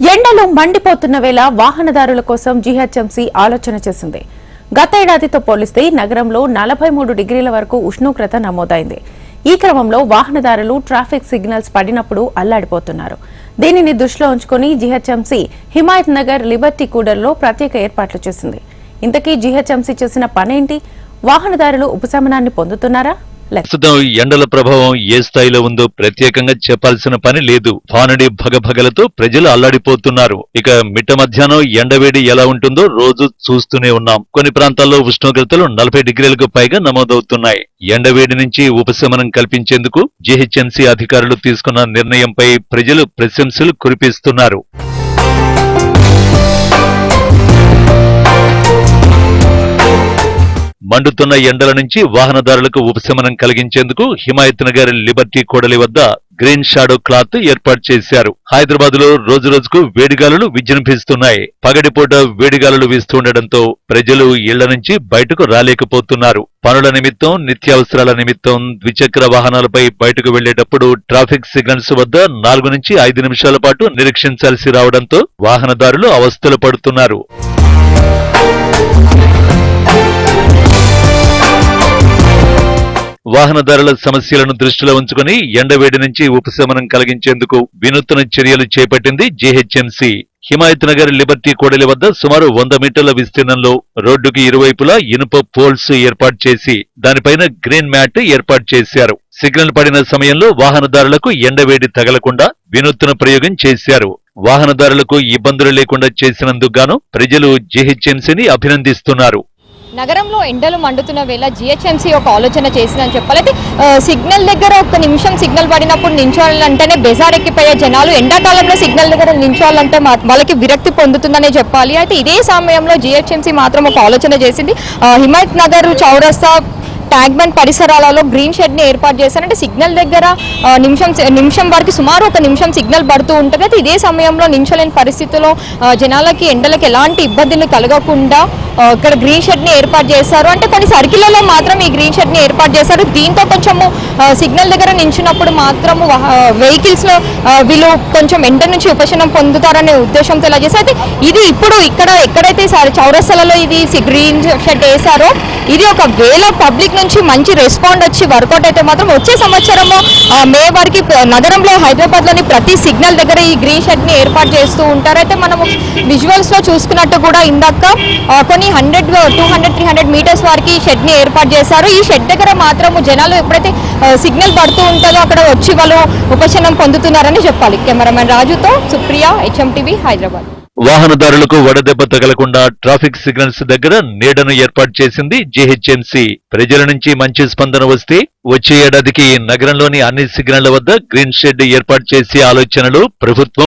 ఎండలు మండిపోతున్న వేళ వాహనదారుల కోసం జీహెచ్ఎంసీ ఆలోచన చేసింది. గత ఏడాదితో పోలిస్తే నగరంలో 43 డిగ్రీల వరకు ఉష్ణోగ్రత నమోదైంది. ఈ క్రమంలో వాహనదారులు ట్రాఫిక్ సిగ్నల్స్ పడినప్పుడు అల్లాడిపోతున్నారు. దీనిని దృష్టిలో ఉంచుకుని జీహెచ్ఎంసీ హిమాయత్ నగర్ లిబర్టీ కూడలిలో ప్రత్యేక ఏర్పాట్లు చేసింది. ఇంతకీ జీహెచ్ఎంసీ చేసిన పనేంటి? వాహనదారులు ఉపశమనాన్ని పొందుతున్నారా? ప్రస్తుతం ఎండల ప్రభావం ఏ స్థాయిలో ఉందో ప్రత్యేకంగా చెప్పాల్సిన పని లేదు. భానుడి భగభగలతో ప్రజలు అల్లాడిపోతున్నారు. ఇక మిట్ట మధ్యాహ్నం ఎండవేడి ఎలా ఉంటుందో రోజు చూస్తూనే ఉన్నాం. కొన్ని ప్రాంతాల్లో ఉష్ణోగ్రతలు 40 డిగ్రీలకు పైగా నమోదవుతున్నాయి. ఎండవేడి నుంచి ఉపశమనం కల్పించేందుకు జీహెచ్ఎంసీ అధికారులు తీసుకున్న నిర్ణయంపై ప్రజలు ప్రశంసలు కురిపిస్తున్నారు. మండుతున్న ఎండల నుంచి వాహనదారులకు ఉపశమనం కలిగించేందుకు హిమాయత్ నగర్ లిబర్టీ కూడలి వద్ద గ్రీన్ షాడో క్లాత్ ఏర్పాటు చేశారు. హైదరాబాద్ లో రోజురోజుకు వేడిగాలులు విజృంభిస్తున్నాయి. పగటిపూట వేడిగాలులు వీస్తుండటంతో ప్రజలు ఇళ్ల నుంచి బయటకు రాలేకపోతున్నారు. పనుల నిమిత్తం, నిత్యావసరాల నిమిత్తం ద్విచక్ర వాహనాలపై బయటకు వెళ్లేటప్పుడు ట్రాఫిక్ సిగ్నల్స్ వద్ద 4 నుంచి 5 నిమిషాల పాటు నిరీక్షించాల్సి రావడంతో వాహనదారులు అవస్థలు పడుతున్నారు. వాహనదారుల సమస్యలను దృష్టిలో ఉంచుకుని ఎండవేడి నుంచి ఉపశమనం కలిగించేందుకు వినూత్న చర్యలు చేపట్టింది జీహెచ్ఎంసీ. హిమాయత్ నగర్ లిబర్టీ కూడలి వద్ద సుమారు 100 మీటర్ల విస్తీర్ణంలో రోడ్డుకి ఇరువైపులా ఇనుప పోల్స్ ఏర్పాటు చేసి దానిపైన గ్రీన్ మ్యాట్ ఏర్పాటు చేశారు. సిగ్నల్ పడిన సమయంలో వాహనదారులకు ఎండవేడి తగలకుండా వినూత్న ప్రయోగం చేశారు. వాహనదారులకు ఇబ్బందులు లేకుండా చేసినందుకు గాను ప్రజలు జీహెచ్ఎంసీని అభినందిస్తున్నారు. నగరంలో ఎండలు మండుతున్న వేళ జీహెచ్ఎంసీ ఒక ఆలోచన చేసిందని చెప్పాలి. అయితే సిగ్నల్ దగ్గర ఒక నిమిషం సిగ్నల్ పడినప్పుడు నించోవాలంటేనే బెజార్ ఎక్కిపోయే జనాలు ఎండాకాలంలో సిగ్నల్ దగ్గర నించోవాలంటే వాళ్ళకి విరక్తి పొందుతుందనే చెప్పాలి. అయితే ఇదే సమయంలో జీహెచ్ఎంసీ మాత్రం ఒక ఆలోచన చేసింది. హిమాయత్ నగర్ చౌరస్తా ట్యాంక్ బండ్ పరిసరాలలో గ్రీన్ షెడ్ ని ఏర్పాటు చేశారు. అంటే సిగ్నల్ దగ్గర నిమిషం వరకు సుమారు 1 నిమిషం సిగ్నల్ పడుతూ ఉంటుంది. అయితే ఇదే సమయంలో నించలేని పరిస్థితుల్లో జనాలకి ఎండలకి ఎలాంటి ఇబ్బందులు కలగకుండా ఇక్కడ గ్రీన్ షెడ్ ని ఏర్పాటు చేశారు. అంటే కొన్ని సర్కిళ్లలో మాత్రం ఈ గ్రీన్ షెడ్ ని ఏర్పాటు చేశారు. దీంతో కొంచెము సిగ్నల్ దగ్గర నించున్నప్పుడు మాత్రము వెహికల్స్ లో వీళ్ళు కొంచెం ఎండ నుంచి ఉపశమనం పొందుతారనే ఉద్దేశంతో ఇలా చేశారు. అయితే ఇది ఇప్పుడు ఎక్కడైతే చౌరస్తాలలో ఇది గ్రీన్ షెడ్ వేశారో ఇది ఒక వేళ పబ్లిక్ నుంచి మంచి రెస్పాండ్ వచ్చి వర్కౌట్ అయితే మాత్రం వచ్చే సంవత్సరము మే వరకు నగరంలో హైదరాబాద్ లోని ప్రతి సిగ్నల్ దగ్గర ఈ గ్రీన్ షెడ్ ని ఏర్పాటు చేస్తూ ఉంటారు. అయితే మనము విజువల్స్ లో చూసుకున్నట్టు కూడా ఇందాక కొన్ని 100, 200, 300 మీటర్స్ వరకు ఈ షెడ్ ని ఏర్పాటు చేశారు. ఈ షెడ్ దగ్గర మాత్రము జనాలు ఎప్పుడైతే సిగ్నల్ పడుతూ ఉంటుందో అక్కడ వచ్చి వాళ్ళు ఉపశమనం పొందుతున్నారని చెప్పాలి. కెమెరామెన్ రాజుతో సుప్రియ, HMTV, హైదరాబాద్. వాహనదారులకు వడదెబ్బ తగలకుండా ట్రాఫిక్ సిగ్నల్స్ దగ్గర నీడను ఏర్పాటు చేసింది జీహెచ్ఎంసీ. ప్రజల నుంచి మంచి స్పందన వస్తే వచ్చే ఏడాదికి నగరంలోని అన్ని సిగ్నళ్ల వద్ద గ్రీన్ షెడ్ ఏర్పాటు చేసే ఆలోచనలు ప్రభుత్వం